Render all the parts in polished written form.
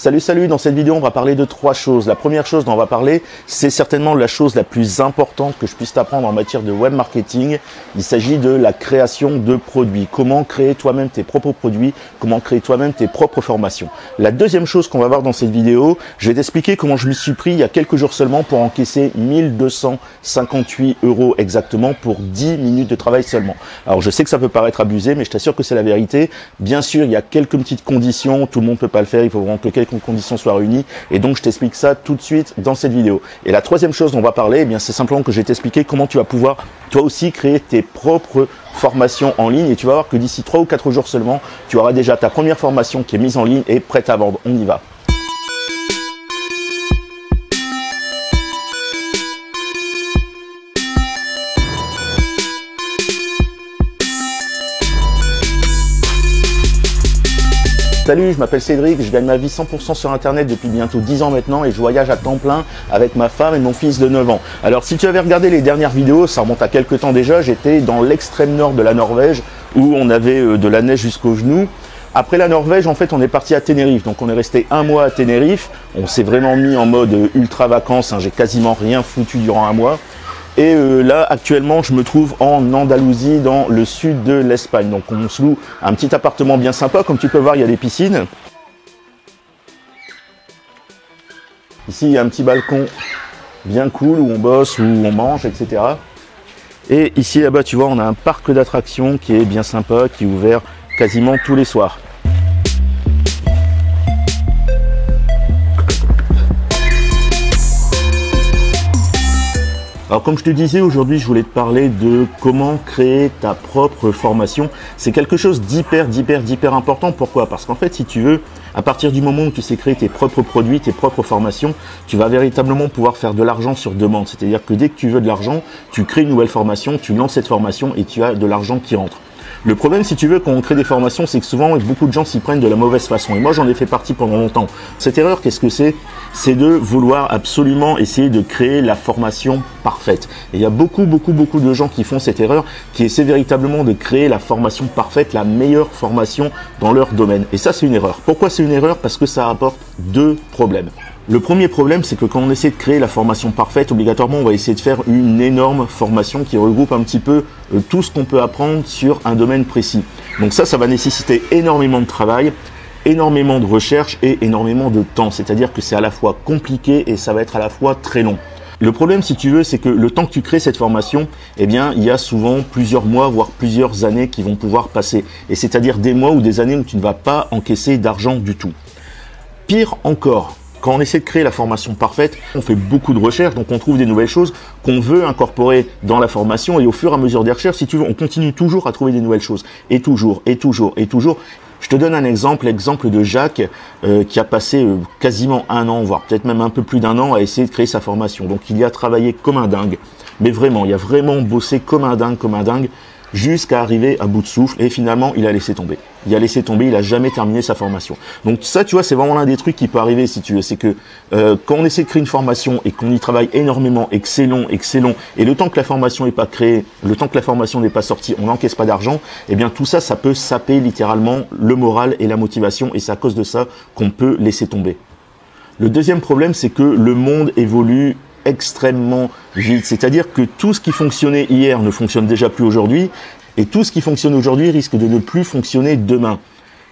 Salut, dans cette vidéo on va parler de trois choses. La première chose dont on va parler, c'est certainement la chose la plus importante que je puisse t'apprendre en matière de web marketing. Il s'agit de la création de produits. Comment créer toi-même tes propres produits, comment créer toi-même tes propres formations. La deuxième chose qu'on va voir dans cette vidéo, je vais t'expliquer comment je m'y suis pris il y a quelques jours seulement pour encaisser 1258 € exactement pour 10 minutes de travail seulement. Alors je sais que ça peut paraître abusé, mais je t'assure que c'est la vérité. Bien sûr, il y a quelques petites conditions, tout le monde peut pas le faire, il faut vraiment que quelques conditions soient réunies, et donc je t'explique ça tout de suite dans cette vidéo. Et la troisième chose dont on va parler, eh bien c'est simplement que je vais t'expliquer comment tu vas pouvoir toi aussi créer tes propres formations en ligne, et tu vas voir que d'ici 3 ou 4 jours seulement, tu auras déjà ta première formation qui est mise en ligne et prête à vendre. On y va. Salut, je m'appelle Cédric, je gagne ma vie 100% sur internet depuis bientôt 10 ans maintenant et je voyage à temps plein avec ma femme et mon fils de 9 ans. Alors si tu avais regardé les dernières vidéos, ça remonte à quelques temps déjà, j'étais dans l'extrême nord de la Norvège où on avait de la neige jusqu'aux genoux. Après la Norvège, en fait, on est parti à Tenerife, donc on est resté 1 mois à Tenerife. On s'est vraiment mis en mode ultra vacances, j'ai quasiment rien foutu durant 1 mois. Et là, actuellement, je me trouve en Andalousie, dans le sud de l'Espagne. Donc, on se loue un petit appartement bien sympa. Comme tu peux voir, il y a des piscines. Ici, il y a un petit balcon bien cool où on bosse, où on mange, etc. Et ici, là-bas, tu vois, on a un parc d'attractions qui est bien sympa, qui est ouvert quasiment tous les soirs. Alors comme je te disais, aujourd'hui je voulais te parler de comment créer ta propre formation. C'est quelque chose d'hyper important. Pourquoi? Parce qu'en fait, si tu veux, à partir du moment où tu sais créer tes propres produits, tes propres formations, tu vas véritablement pouvoir faire de l'argent sur demande. C'est-à-dire que dès que tu veux de l'argent, tu crées une nouvelle formation, tu lances cette formation et tu as de l'argent qui rentre. Le problème, si tu veux, quand on crée des formations, c'est que souvent, beaucoup de gens s'y prennent de la mauvaise façon. Et moi, j'en ai fait partie pendant longtemps. Cette erreur, qu'est-ce que c'est? C'est de vouloir absolument essayer de créer la formation parfaite. Et il y a beaucoup de gens qui font cette erreur, qui essaient véritablement de créer la formation parfaite, la meilleure formation dans leur domaine. Et ça, c'est une erreur. Pourquoi c'est une erreur? Parce que ça apporte deux problèmes. Le premier problème, c'est que quand on essaie de créer la formation parfaite, obligatoirement, on va essayer de faire une énorme formation qui regroupe un petit peu tout ce qu'on peut apprendre sur un domaine précis. Donc ça va nécessiter énormément de travail, énormément de recherche et énormément de temps. C'est-à-dire que c'est à la fois compliqué et ça va être à la fois très long. Le problème, si tu veux, c'est que le temps que tu crées cette formation, eh bien, il y a souvent plusieurs mois, voire plusieurs années qui vont pouvoir passer. Et c'est-à-dire des mois ou des années où tu ne vas pas encaisser d'argent du tout. Pire encore, quand on essaie de créer la formation parfaite, on fait beaucoup de recherches, donc on trouve des nouvelles choses qu'on veut incorporer dans la formation et au fur et à mesure des recherches, si tu veux, on continue toujours à trouver des nouvelles choses. Et toujours. Je te donne un exemple, l'exemple de Jacques qui a passé quasiment 1 an, voire peut-être même un peu plus d'1 an à essayer de créer sa formation. Donc il y a travaillé comme un dingue, mais vraiment, il a vraiment bossé comme un dingue, jusqu'à arriver à bout de souffle et finalement il a laissé tomber. Il a jamais terminé sa formation. Donc ça, tu vois, c'est vraiment l'un des trucs qui peut arriver si tu veux, c'est que quand on essaie de créer une formation et qu'on y travaille énormément et que c'est long et le temps que la formation n'est pas créée, le temps que la formation n'est pas sortie, on n'encaisse pas d'argent, eh bien tout ça, ça peut saper littéralement le moral et la motivation et c'est à cause de ça qu'on peut laisser tomber. Le deuxième problème, c'est que le monde évolue extrêmement vite. C'est-à-dire que tout ce qui fonctionnait hier ne fonctionne déjà plus aujourd'hui et tout ce qui fonctionne aujourd'hui risque de ne plus fonctionner demain.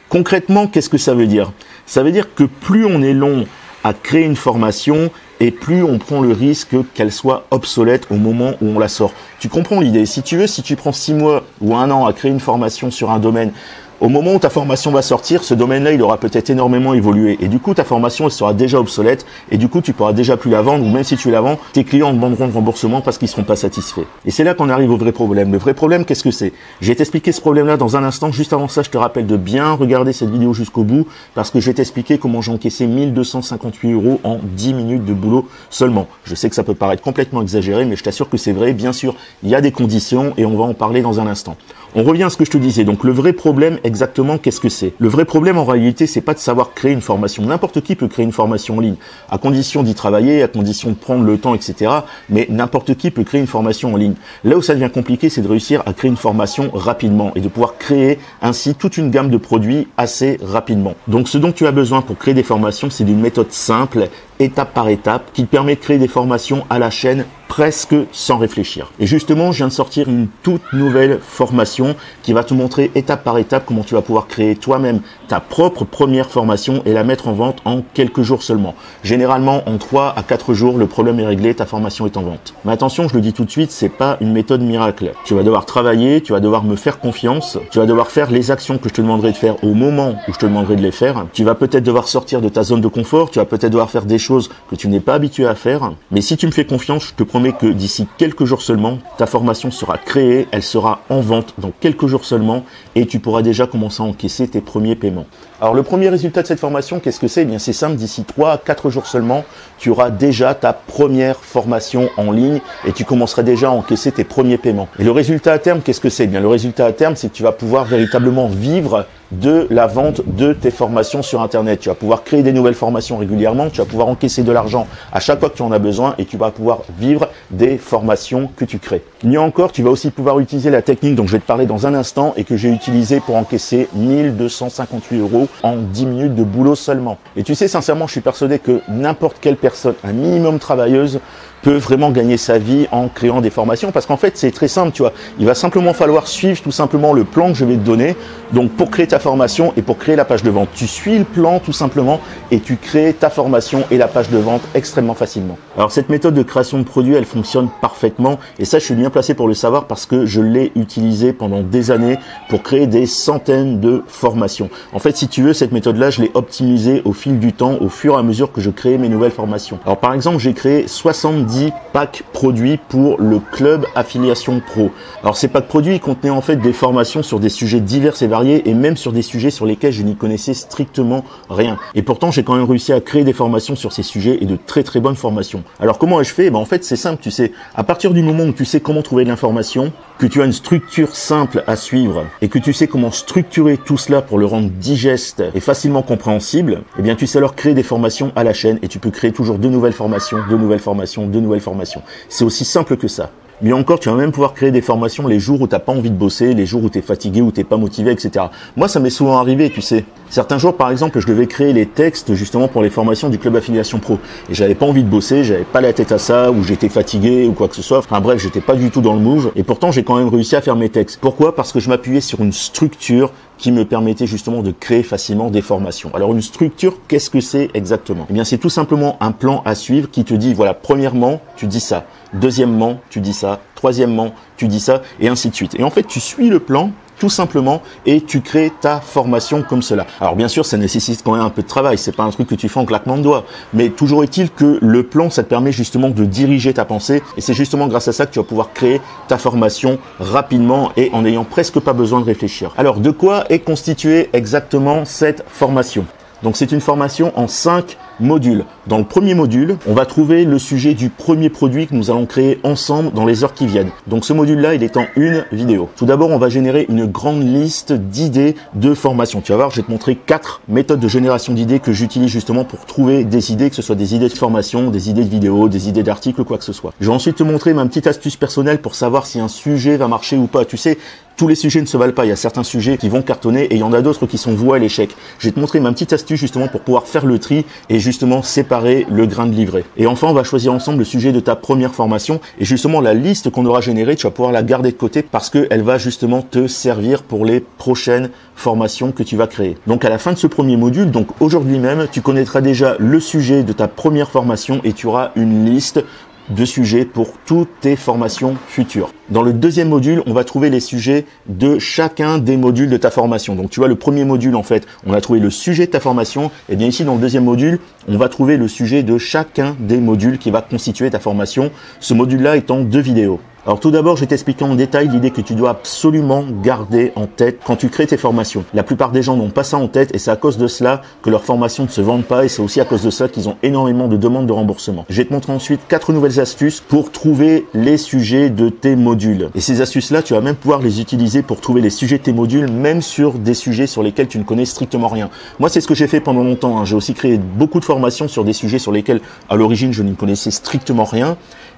Concrètement, qu'est-ce que ça veut dire? Ça veut dire que plus on est long à créer une formation et plus on prend le risque qu'elle soit obsolète au moment où on la sort. Tu comprends l'idée? Si tu veux, si tu prends 6 mois ou 1 an à créer une formation sur un domaine, au moment où ta formation va sortir, ce domaine-là, il aura peut-être énormément évolué. Et du coup, ta formation, elle sera déjà obsolète. Et du coup, tu pourras déjà plus la vendre. Ou même si tu la vends, tes clients demanderont de remboursement parce qu'ils seront pas satisfaits. Et c'est là qu'on arrive au vrai problème. Le vrai problème, qu'est-ce que c'est? Je vais t'expliquer ce problème-là dans un instant. Juste avant ça, je te rappelle de bien regarder cette vidéo jusqu'au bout. Parce que je vais t'expliquer comment j'ai encaissé 1258 € en 10 minutes de boulot seulement. Je sais que ça peut paraître complètement exagéré, mais je t'assure que c'est vrai. Bien sûr, il y a des conditions et on va en parler dans un instant. On revient à ce que je te disais. Donc, le vrai problème exactement qu'est-ce que c'est. Le vrai problème en réalité, c'est pas de savoir créer une formation. N'importe qui peut créer une formation en ligne, à condition d'y travailler, à condition de prendre le temps, etc. Mais n'importe qui peut créer une formation en ligne. Là où ça devient compliqué, c'est de réussir à créer une formation rapidement et de pouvoir créer ainsi toute une gamme de produits assez rapidement. Donc ce dont tu as besoin pour créer des formations, c'est d'une méthode simple, étape par étape, qui te permet de créer des formations à la chaîne presque sans réfléchir. Et justement, je viens de sortir une toute nouvelle formation qui va te montrer étape par étape comment tu vas pouvoir créer toi-même ta propre première formation et la mettre en vente en quelques jours seulement. Généralement, en 3 à 4 jours, le problème est réglé, ta formation est en vente. Mais attention, je le dis tout de suite, c'est pas une méthode miracle. Tu vas devoir travailler, tu vas devoir me faire confiance, tu vas devoir faire les actions que je te demanderai de faire au moment où je te demanderai de les faire. Tu vas peut-être devoir sortir de ta zone de confort, tu vas peut-être devoir faire des choses que tu n'es pas habitué à faire. Mais si tu me fais confiance, je te promets que d'ici quelques jours seulement, ta formation sera créée, elle sera en vente dans quelques jours seulement et tu pourras déjà commencer à encaisser tes premiers paiements. Alors le premier résultat de cette formation, qu'est-ce que c'est? Eh bien c'est simple, d'ici 3 à 4 jours seulement, tu auras déjà ta première formation en ligne et tu commenceras déjà à encaisser tes premiers paiements. Et le résultat à terme, qu'est-ce que c'est? Eh bien le résultat à terme, c'est que tu vas pouvoir véritablement vivre de la vente de tes formations sur Internet. Tu vas pouvoir créer des nouvelles formations régulièrement, tu vas pouvoir encaisser de l'argent à chaque fois que tu en as besoin et tu vas pouvoir vivre des formations que tu crées. Mieux encore, tu vas aussi pouvoir utiliser la technique dont je vais te parler dans un instant et que j'ai utilisée pour encaisser 1258 € en 10 minutes de boulot seulement. Et tu sais, sincèrement, je suis persuadé que n'importe quelle personne, un minimum travailleuse, peut vraiment gagner sa vie en créant des formations parce qu'en fait c'est très simple, tu vois, il va simplement falloir suivre tout simplement le plan que je vais te donner. Donc pour créer ta formation et pour créer la page de vente, tu suis le plan tout simplement et tu crées ta formation et la page de vente extrêmement facilement. Alors cette méthode de création de produits, elle fonctionne parfaitement et ça je suis bien placé pour le savoir parce que je l'ai utilisé pendant des années pour créer des centaines de formations. En fait, si tu veux, cette méthode là je l'ai optimisée au fil du temps, au fur et à mesure que je créais mes nouvelles formations. Alors par exemple, j'ai créé 70 packs produits pour le club Affiliation Pro. Alors ces packs produits contenaient en fait des formations sur des sujets divers et variés et même sur des sujets sur lesquels je n'y connaissais strictement rien. Et pourtant j'ai quand même réussi à créer des formations sur ces sujets et de très très bonnes formations. Alors comment ai-je fait? En fait c'est simple, tu sais, à partir du moment où tu sais comment trouver de l'information, que tu as une structure simple à suivre et que tu sais comment structurer tout cela pour le rendre digeste et facilement compréhensible, eh bien tu sais alors créer des formations à la chaîne et tu peux créer toujours de nouvelles formations, de nouvelles formations, de nouvelles formations. C'est aussi simple que ça. Mais encore, tu vas même pouvoir créer des formations les jours où tu n'as pas envie de bosser, les jours où tu es fatigué, où tu n'es pas motivé, etc. Moi, ça m'est souvent arrivé, tu sais. Certains jours, par exemple, je devais créer les textes justement pour les formations du club Affiliation Pro. Et j'avais pas envie de bosser, j'avais pas la tête à ça, ou j'étais fatigué, ou quoi que ce soit. Enfin bref, j'étais pas du tout dans le move. Et pourtant, j'ai quand même réussi à faire mes textes. Pourquoi? Parce que je m'appuyais sur une structure qui me permettait justement de créer facilement des formations. Alors une structure, qu'est-ce que c'est exactement? Eh bien, c'est tout simplement un plan à suivre qui te dit, voilà, premièrement, tu dis ça. Deuxièmement, tu dis ça. Troisièmement, tu dis ça, et ainsi de suite. Et en fait, tu suis le plan tout simplement et tu crées ta formation comme cela. Alors bien sûr, ça nécessite quand même un peu de travail, c'est pas un truc que tu fais en claquement de doigts, mais toujours est-il que le plan, ça te permet justement de diriger ta pensée et c'est justement grâce à ça que tu vas pouvoir créer ta formation rapidement et en n'ayant presque pas besoin de réfléchir. Alors de quoi est constituée exactement cette formation? Donc c'est une formation en 5 modules. Dans le premier module, on va trouver le sujet du premier produit que nous allons créer ensemble dans les heures qui viennent. Donc ce module-là, il est en une vidéo. Tout d'abord, on va générer une grande liste d'idées de formation. Tu vas voir, je vais te montrer 4 méthodes de génération d'idées que j'utilise justement pour trouver des idées, que ce soit des idées de formation, des idées de vidéos, des idées d'articles, quoi que ce soit. Je vais ensuite te montrer ma petite astuce personnelle pour savoir si un sujet va marcher ou pas. Tu sais, tous les sujets ne se valent pas. Il y a certains sujets qui vont cartonner et il y en a d'autres qui sont voués à l'échec. Je vais te montrer ma petite astuce justement pour pouvoir faire le tri et justement séparer le grain de livret. Et enfin, on va choisir ensemble le sujet de ta première formation et justement la liste qu'on aura générée, tu vas pouvoir la garder de côté parce qu'elle va justement te servir pour les prochaines formations que tu vas créer. Donc à la fin de ce premier module, donc aujourd'hui même, tu connaîtras déjà le sujet de ta première formation et tu auras une liste de sujets pour toutes tes formations futures. Dans le deuxième module, on va trouver les sujets de chacun des modules de ta formation. Donc tu vois, le premier module, en fait, on a trouvé le sujet de ta formation. Et bien ici, dans le deuxième module, on va trouver le sujet de chacun des modules qui va constituer ta formation. Ce module-là étant 2 vidéos. Alors tout d'abord, je vais t'expliquer en détail l'idée que tu dois absolument garder en tête quand tu crées tes formations. La plupart des gens n'ont pas ça en tête et c'est à cause de cela que leurs formations ne se vendent pas et c'est aussi à cause de ça qu'ils ont énormément de demandes de remboursement. Je vais te montrer ensuite 4 nouvelles astuces pour trouver les sujets de tes modules. Et ces astuces-là, tu vas même pouvoir les utiliser pour trouver les sujets de tes modules, même sur des sujets sur lesquels tu ne connais strictement rien. Moi, c'est ce que j'ai fait pendant longtemps. J'ai aussi créé beaucoup de formations sur des sujets sur lesquels, à l'origine, je ne connaissais strictement rien.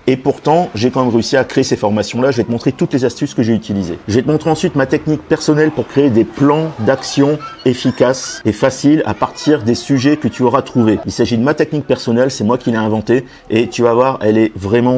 Et pourtant, j'ai quand même réussi à créer ces formations-là. Je vais te montrer toutes les astuces que j'ai utilisées. Je vais te montrer ensuite ma technique personnelle pour créer des plans d'action efficaces et faciles à partir des sujets que tu auras trouvés. Il s'agit de ma technique personnelle, c'est moi qui l'ai inventée et tu vas voir, elle est vraiment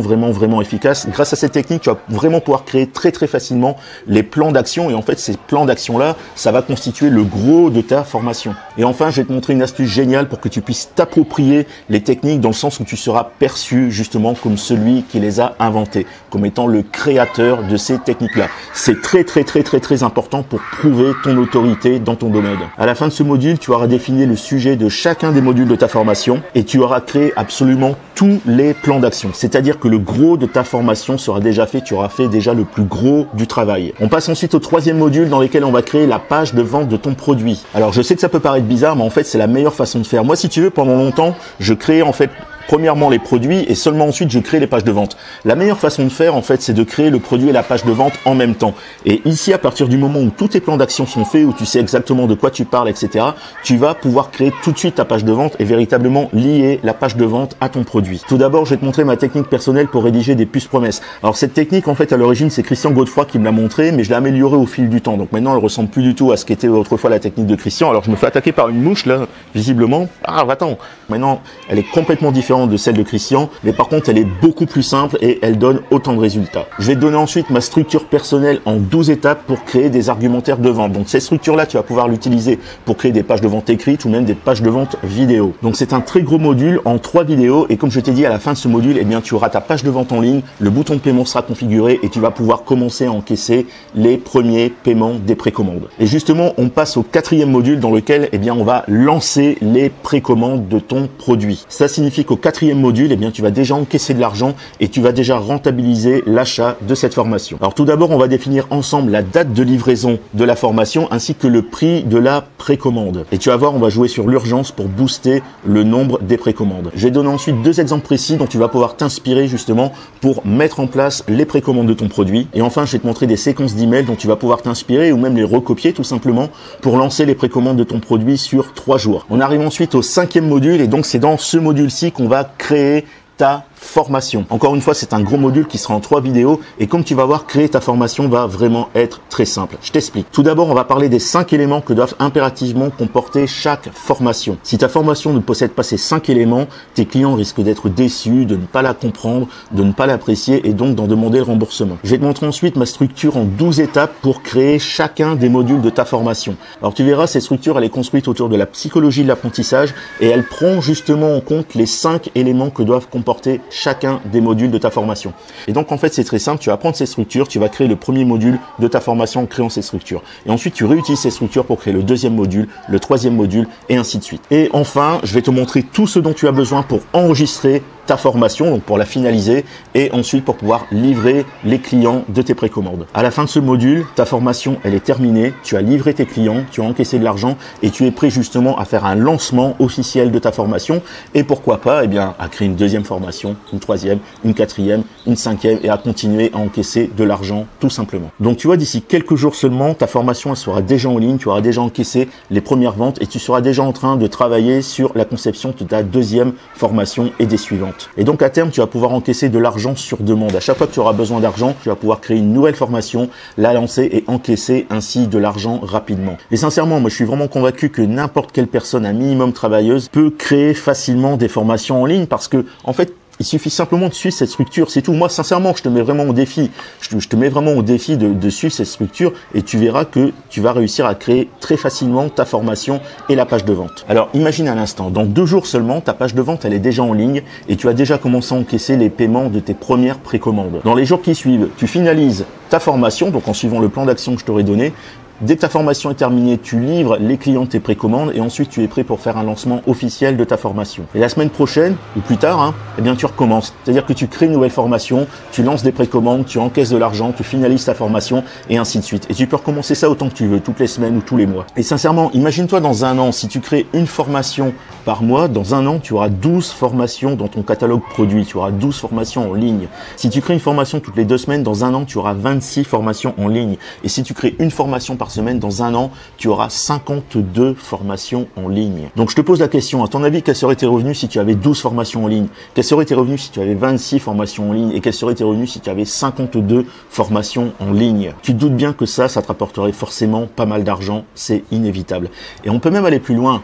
efficace. Grâce à cette technique, tu vas vraiment pouvoir créer très facilement les plans d'action et en fait, ces plans d'action-là, ça va constituer le gros de ta formation. Et enfin, je vais te montrer une astuce géniale pour que tu puisses t'approprier les techniques dans le sens où tu seras perçu justement comme celui qui les a inventés, comme étant le créateur de ces techniques-là. C'est très important pour prouver ton autorité dans ton domaine. À la fin de ce module, tu auras défini le sujet de chacun des modules de ta formation et tu auras créé absolument tous les plans d'action. C'est-à-dire que le gros de ta formation sera déjà fait, tu auras fait déjà le plus gros du travail. On passe ensuite au troisième module dans lequel on va créer la page de vente de ton produit. Alors je sais que ça peut paraître bizarre, mais en fait c'est la meilleure façon de faire. Moi, si tu veux, pendant longtemps, je créais en fait premièrement les produits et seulement ensuite je crée les pages de vente. La meilleure façon de faire en fait c'est de créer le produit et la page de vente en même temps. Et ici à partir du moment où tous tes plans d'action sont faits, où tu sais exactement de quoi tu parles, etc., tu vas pouvoir créer tout de suite ta page de vente et véritablement lier la page de vente à ton produit. Tout d'abord, je vais te montrer ma technique personnelle pour rédiger des puces promesses. Alors cette technique en fait à l'origine c'est Christian Godefroy qui me l'a montré, mais je l'ai améliorée au fil du temps. Donc maintenant elle ressemble plus du tout à ce qu'était autrefois la technique de Christian. Alors je me fais attaquer par une mouche là, visiblement. Ah attends, maintenant elle est complètement différente de celle de Christian, mais par contre elle est beaucoup plus simple et elle donne autant de résultats. Je vais te donner ensuite ma structure personnelle en 12 étapes pour créer des argumentaires de vente. Donc cette structure là tu vas pouvoir l'utiliser pour créer des pages de vente écrites ou même des pages de vente vidéo. Donc c'est un très gros module en 3 vidéos et comme je t'ai dit à la fin de ce module, eh bien tu auras ta page de vente en ligne, le bouton de paiement sera configuré et tu vas pouvoir commencer à encaisser les premiers paiements des précommandes. Et justement on passe au 4e module dans lequel eh bien on va lancer les précommandes de ton produit. Ça signifie qu'au 4e module, eh bien, tu vas déjà encaisser de l'argent et tu vas déjà rentabiliser l'achat de cette formation. Alors tout d'abord, on va définir ensemble la date de livraison de la formation ainsi que le prix de la précommande. Et tu vas voir, on va jouer sur l'urgence pour booster le nombre des précommandes. Je vais donner ensuite 2 exemples précis dont tu vas pouvoir t'inspirer justement pour mettre en place les précommandes de ton produit. Et enfin, je vais te montrer des séquences d'emails dont tu vas pouvoir t'inspirer ou même les recopier tout simplement pour lancer les précommandes de ton produit sur 3 jours. On arrive ensuite au 5e module et donc c'est dans ce module-ci qu'on va créer ta formation. Encore une fois, c'est un gros module qui sera en 3 vidéos et comme tu vas voir, créer ta formation va vraiment être très simple. Je t'explique. Tout d'abord, on va parler des 5 éléments que doivent impérativement comporter chaque formation. Si ta formation ne possède pas ces 5 éléments, tes clients risquent d'être déçus, de ne pas la comprendre, de ne pas l'apprécier et donc d'en demander le remboursement. Je vais te montrer ensuite ma structure en 12 étapes pour créer chacun des modules de ta formation. Alors tu verras, cette structure, elle est construite autour de la psychologie de l'apprentissage et elle prend justement en compte les 5 éléments que doivent comporter chacun des modules de ta formation. Et donc en fait c'est très simple, tu vas prendre ces structures, tu vas créer le premier module de ta formation en créant ces structures. Et ensuite tu réutilises ces structures pour créer le 2e module, le 3e module et ainsi de suite. Et enfin, je vais te montrer tout ce dont tu as besoin pour enregistrer ta formation, donc pour la finaliser et ensuite pour pouvoir livrer les clients de tes précommandes. À la fin de ce module, ta formation elle est terminée, tu as livré tes clients, tu as encaissé de l'argent et tu es prêt justement à faire un lancement officiel de ta formation et pourquoi pas, eh bien, à créer une 2e formation, une 3e, une 4e, une 5e et à continuer à encaisser de l'argent tout simplement. Donc tu vois, d'ici quelques jours seulement, ta formation elle sera déjà en ligne, tu auras déjà encaissé les premières ventes et tu seras déjà en train de travailler sur la conception de ta 2e formation et des suivantes. Et donc à terme, tu vas pouvoir encaisser de l'argent sur demande. À chaque fois que tu auras besoin d'argent, tu vas pouvoir créer une nouvelle formation, la lancer et encaisser ainsi de l'argent rapidement. Et sincèrement, moi je suis vraiment convaincu que n'importe quelle personne, un minimum travailleuse, peut créer facilement des formations en ligne parce que en fait, il suffit simplement de suivre cette structure, c'est tout. Moi, sincèrement, je te mets vraiment au défi. Je te mets vraiment au défi de suivre cette structure et tu verras que tu vas réussir à créer très facilement ta formation et la page de vente. Alors, imagine un instant, dans 2 jours seulement, ta page de vente, elle est déjà en ligne et tu as déjà commencé à encaisser les paiements de tes premières précommandes. Dans les jours qui suivent, tu finalises ta formation, donc en suivant le plan d'action que je t'aurais donné, Dès que ta formation est terminée, tu livres les clients de tes précommandes et ensuite tu es prêt pour faire un lancement officiel de ta formation. Et la semaine prochaine, ou plus tard, eh bien tu recommences. C'est-à-dire que tu crées une nouvelle formation, tu lances des précommandes, tu encaisses de l'argent, tu finalises ta formation et ainsi de suite. Et tu peux recommencer ça autant que tu veux, toutes les semaines ou tous les mois. Et sincèrement, imagine-toi dans un an, si tu crées une formation par mois, dans un an, tu auras 12 formations dans ton catalogue produit, tu auras 12 formations en ligne. Si tu crées une formation toutes les 2 semaines, dans un an, tu auras 26 formations en ligne. Et si tu crées une formation par semaine, dans un an, tu auras 52 formations en ligne. Donc je te pose la question, à ton avis, quels seraient tes revenus si tu avais 12 formations en ligne? Quels seraient tes revenus si tu avais 26 formations en ligne? Et quels seraient tes revenus si tu avais 52 formations en ligne? Tu te doutes bien que ça te rapporterait forcément pas mal d'argent, c'est inévitable. Et on peut même aller plus loin.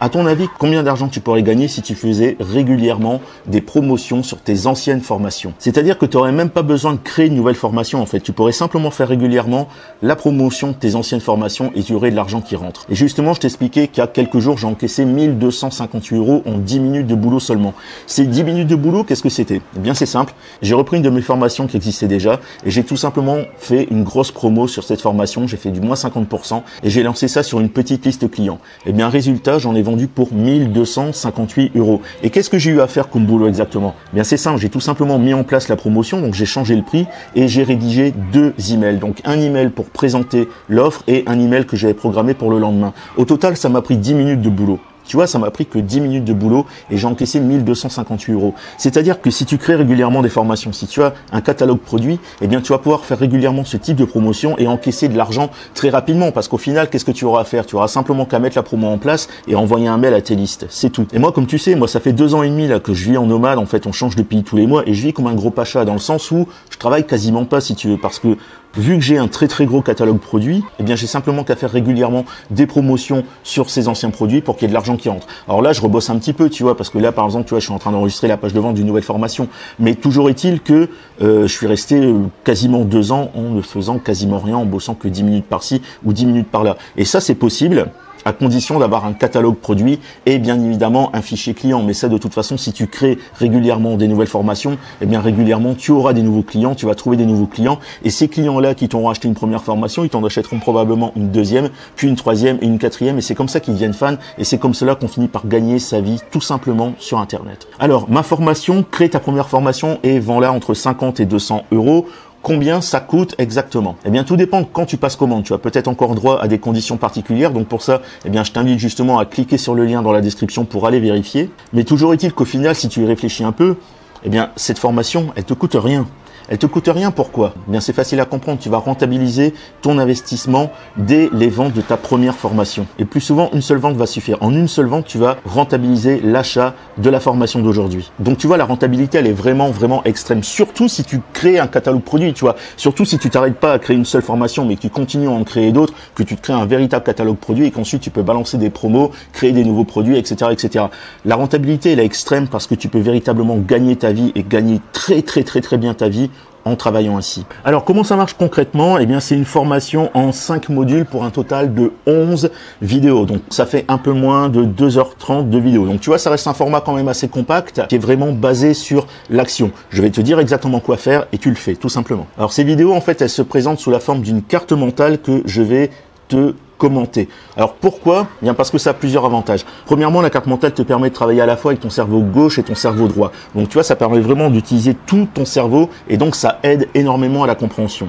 À ton avis, combien d'argent tu pourrais gagner si tu faisais régulièrement des promotions sur tes anciennes formations? C'est-à-dire que tu n'aurais même pas besoin de créer une nouvelle formation en fait. Tu pourrais simplement faire régulièrement la promotion de tes anciennes formations et tu aurais de l'argent qui rentre. Et justement, je t'expliquais qu'il y a quelques jours, j'ai encaissé 1258 € en 10 minutes de boulot seulement. Ces 10 minutes de boulot, qu'est-ce que c'était? Eh bien, c'est simple. J'ai repris une de mes formations qui existait déjà et j'ai tout simplement fait une grosse promo sur cette formation. J'ai fait du moins 50% et j'ai lancé ça sur une petite liste client. Eh bien, résultat, j'en ai vendu pour 1258 €. Et qu'est-ce que j'ai eu à faire comme boulot exactement? Eh bien, c'est simple, j'ai tout simplement mis en place la promotion, donc j'ai changé le prix et j'ai rédigé 2 emails. Donc un email pour présenter l'offre et un email que j'avais programmé pour le lendemain. Au total, ça m'a pris 10 minutes de boulot. Tu vois, ça m'a pris que 10 minutes de boulot et j'ai encaissé 1258 €. C'est-à-dire que si tu crées régulièrement des formations, si tu as un catalogue produit, eh bien, tu vas pouvoir faire régulièrement ce type de promotion et encaisser de l'argent très rapidement parce qu'au final, qu'est-ce que tu auras à faire? Tu auras simplement qu'à mettre la promo en place et envoyer un mail à tes listes. C'est tout. Et moi, comme tu sais, moi, ça fait 2 ans et demi là que je vis en nomade. En fait, on change de pays tous les mois et je vis comme un gros pacha dans le sens où je travaille quasiment pas, si tu veux, parce que vu que j'ai un très gros catalogue produit, eh bien j'ai simplement qu'à faire régulièrement des promotions sur ces anciens produits pour qu'il y ait de l'argent qui rentre. Alors là, je rebosse un petit peu, tu vois, parce que là, par exemple, tu vois, je suis en train d'enregistrer la page de vente d'une nouvelle formation. Mais toujours est-il que je suis resté quasiment 2 ans en ne faisant quasiment rien, en bossant que 10 minutes par-ci ou 10 minutes par-là. Et ça, c'est possible à condition d'avoir un catalogue produit et bien évidemment un fichier client. Mais ça, de toute façon, si tu crées régulièrement des nouvelles formations, eh bien régulièrement, tu auras des nouveaux clients, tu vas trouver des nouveaux clients. Et ces clients-là qui t'ont acheté une première formation, ils t'en achèteront probablement une deuxième, puis une troisième et une quatrième. Et c'est comme ça qu'ils deviennent fans. Et c'est comme cela qu'on finit par gagner sa vie tout simplement sur Internet. Alors, ma formation, crée ta première formation et vends-la entre 50 et 200 €. Combien ça coûte exactement? Eh bien, tout dépend de quand tu passes commande. Tu as peut-être encore droit à des conditions particulières. Donc, pour ça, eh bien, je t'invite justement à cliquer sur le lien dans la description pour aller vérifier. Mais toujours est-il qu'au final, si tu y réfléchis un peu, eh bien, cette formation, elle te coûte rien. Elle te coûte rien, pourquoi? Eh bien, c'est facile à comprendre. Tu vas rentabiliser ton investissement dès les ventes de ta première formation. Et plus souvent, une seule vente va suffire. En une seule vente, tu vas rentabiliser l'achat de la formation d'aujourd'hui. Donc, tu vois, la rentabilité, elle est vraiment extrême. Surtout si tu crées un catalogue produit, tu vois. Surtout si tu t'arrêtes pas à créer une seule formation, mais que tu continues à en créer d'autres, que tu te crées un véritable catalogue produit et qu'ensuite tu peux balancer des promos, créer des nouveaux produits, etc., etc. La rentabilité, elle est extrême parce que tu peux véritablement gagner ta vie et gagner très bien ta vie en travaillant ainsi. Alors, comment ça marche concrètement? Eh bien, c'est une formation en 5 modules pour un total de 11 vidéos. Donc, ça fait un peu moins de 2h30 de vidéos. Donc, tu vois, ça reste un format quand même assez compact qui est vraiment basé sur l'action. Je vais te dire exactement quoi faire et tu le fais, tout simplement. Alors, ces vidéos, en fait, elles se présentent sous la forme d'une carte mentale que je vais te commenter. Alors pourquoi? Bien parce que ça a plusieurs avantages. Premièrement, la carte mentale te permet de travailler à la fois avec ton cerveau gauche et ton cerveau droit. Donc tu vois, ça permet vraiment d'utiliser tout ton cerveau et donc ça aide énormément à la compréhension.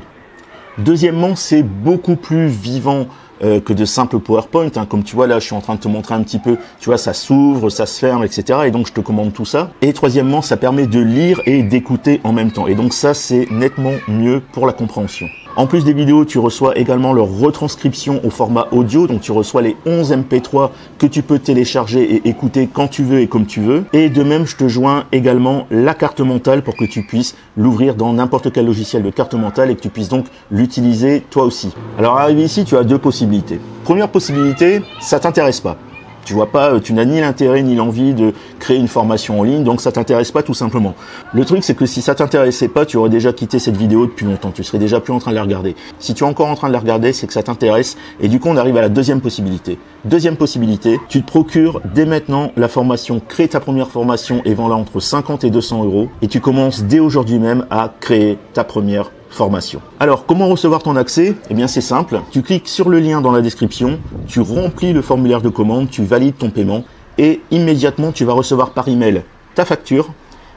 Deuxièmement, c'est beaucoup plus vivant que de simples PowerPoint. Comme tu vois là, je suis en train de te montrer un petit peu, tu vois, ça s'ouvre, ça se ferme, etc. Et donc je te commande tout ça. Et troisièmement, ça permet de lire et d'écouter en même temps. Et donc ça, c'est nettement mieux pour la compréhension. En plus des vidéos, tu reçois également leur retranscription au format audio. Donc, tu reçois les 11 MP3 que tu peux télécharger et écouter quand tu veux et comme tu veux. Et de même, je te joins également la carte mentale pour que tu puisses l'ouvrir dans n'importe quel logiciel de carte mentale et que tu puisses donc l'utiliser toi aussi. Alors, arrivé ici, tu as 2 possibilités. Première possibilité, ça t'intéresse pas. Tu vois pas, tu n'as ni l'intérêt ni l'envie de créer une formation en ligne, donc ça t'intéresse pas tout simplement. Le truc, c'est que si ça t'intéressait pas, tu aurais déjà quitté cette vidéo depuis longtemps. Tu serais déjà plus en train de la regarder. Si tu es encore en train de la regarder, c'est que ça t'intéresse. Et du coup, on arrive à la deuxième possibilité. Deuxième possibilité, tu te procures dès maintenant la formation, crée ta première formation et vends-la entre 50 et 200 €. Et tu commences dès aujourd'hui même à créer ta première formation. Alors, comment recevoir ton accès? Eh bien, c'est simple. Tu cliques sur le lien dans la description, tu remplis le formulaire de commande, tu valides ton paiement et immédiatement, tu vas recevoir par email ta facture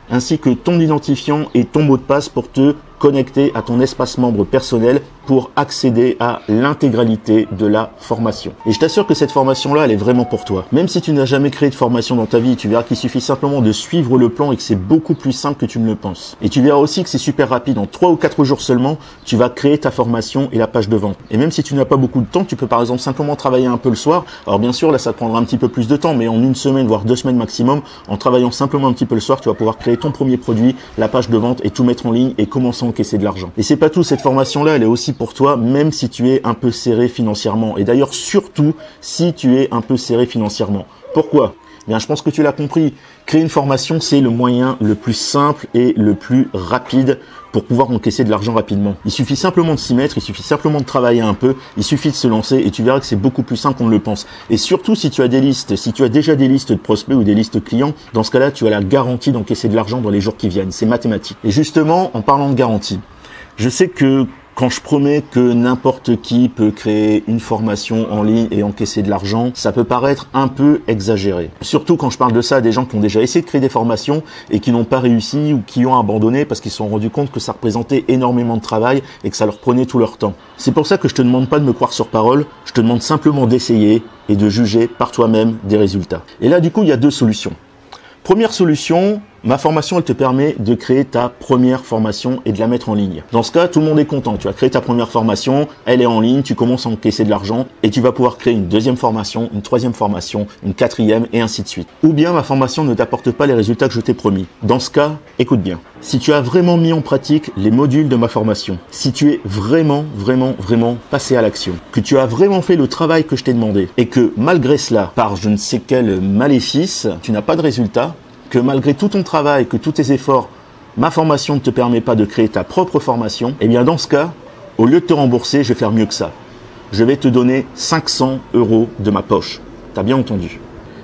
ainsi que ton identifiant et ton mot de passe pour te connecter à ton espace membre personnel pour accéder à l'intégralité de la formation. Et je t'assure que cette formation-là, elle est vraiment pour toi. Même si tu n'as jamais créé de formation dans ta vie, tu verras qu'il suffit simplement de suivre le plan et que c'est beaucoup plus simple que tu ne le penses. Et tu verras aussi que c'est super rapide. En 3 ou 4 jours seulement, tu vas créer ta formation et la page de vente. Et même si tu n'as pas beaucoup de temps, tu peux par exemple simplement travailler un peu le soir. Alors bien sûr, là, ça te prendra un petit peu plus de temps, mais en 1 semaine, voire 2 semaines maximum, en travaillant simplement un petit peu le soir, tu vas pouvoir créer ton premier produit, la page de vente et tout mettre en ligne et commencer à encaisser de l'argent. Et c'est pas tout, cette formation-là, elle est aussi pour toi, même si tu es un peu serré financièrement. Et d'ailleurs, surtout, si tu es un peu serré financièrement. Pourquoi? Bien, je pense que tu l'as compris. Créer une formation, c'est le moyen le plus simple et le plus rapide pour pouvoir encaisser de l'argent rapidement. Il suffit simplement de s'y mettre, il suffit simplement de travailler un peu, il suffit de se lancer et tu verras que c'est beaucoup plus simple qu'on ne le pense. Et surtout, si tu as des listes, si tu as déjà des listes de prospects ou des listes clients, dans ce cas-là, tu as la garantie d'encaisser de l'argent dans les jours qui viennent. C'est mathématique. Et justement, en parlant de garantie, je sais que quand je promets que n'importe qui peut créer une formation en ligne et encaisser de l'argent, ça peut paraître un peu exagéré. Surtout quand je parle de ça à des gens qui ont déjà essayé de créer des formations et qui n'ont pas réussi ou qui ont abandonné parce qu'ils se sont rendus compte que ça représentait énormément de travail et que ça leur prenait tout leur temps. C'est pour ça que je te demande pas de me croire sur parole, je te demande simplement d'essayer et de juger par toi-même des résultats. Et là, du coup, il y a 2 solutions. Première solution, ma formation, elle te permet de créer ta première formation et de la mettre en ligne. Dans ce cas, tout le monde est content. Tu as créé ta première formation, elle est en ligne, tu commences à encaisser de l'argent et tu vas pouvoir créer une 2e formation, une 3e formation, une 4e et ainsi de suite. Ou bien ma formation ne t'apporte pas les résultats que je t'ai promis. Dans ce cas, écoute bien. Si tu as vraiment mis en pratique les modules de ma formation, si tu es vraiment passé à l'action, que tu as vraiment fait le travail que je t'ai demandé et que malgré cela, par je ne sais quel maléfice, tu n'as pas de résultat, que malgré tout ton travail, que tous tes efforts, ma formation ne te permet pas de créer ta propre formation, eh bien dans ce cas, au lieu de te rembourser, je vais faire mieux que ça. Je vais te donner 500 € de ma poche. T'as bien entendu.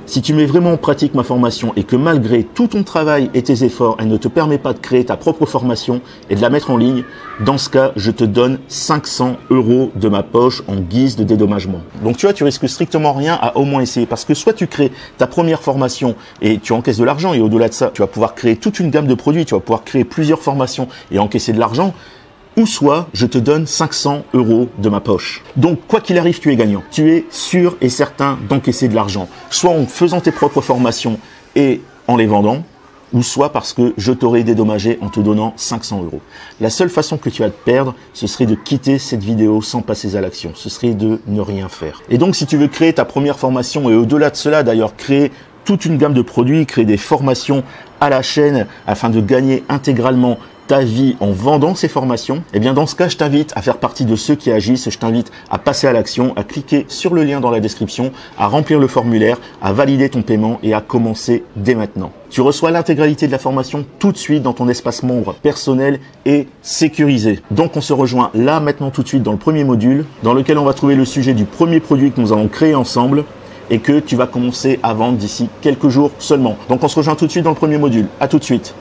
Si tu mets vraiment en pratique ma formation et que malgré tout ton travail et tes efforts, elle ne te permet pas de créer ta propre formation et de la mettre en ligne, dans ce cas, je te donne 500 € de ma poche en guise de dédommagement. Donc tu vois, tu risques strictement rien à au moins essayer parce que soit tu crées ta première formation et tu encaisses de l'argent et au-delà de ça, tu vas pouvoir créer toute une gamme de produits, tu vas pouvoir créer plusieurs formations et encaisser de l'argent. Ou soit je te donne 500 € de ma poche. Donc quoi qu'il arrive, tu es gagnant. Tu es sûr et certain d'encaisser de l'argent. Soit en faisant tes propres formations et en les vendant, ou soit parce que je t'aurais dédommagé en te donnant 500 €. La seule façon que tu as de perdre, ce serait de quitter cette vidéo sans passer à l'action. Ce serait de ne rien faire. Et donc si tu veux créer ta première formation et au-delà de cela d'ailleurs créer toute une gamme de produits, créer des formations à la chaîne afin de gagner intégralement ta vie en vendant ces formations, eh bien dans ce cas, je t'invite à faire partie de ceux qui agissent, je t'invite à passer à l'action, à cliquer sur le lien dans la description, à remplir le formulaire, à valider ton paiement et à commencer dès maintenant. Tu reçois l'intégralité de la formation tout de suite dans ton espace membre personnel et sécurisé. Donc on se rejoint là maintenant tout de suite dans le premier module dans lequel on va trouver le sujet du premier produit que nous allons créer ensemble et que tu vas commencer à vendre d'ici quelques jours seulement. Donc on se rejoint tout de suite dans le premier module. À tout de suite.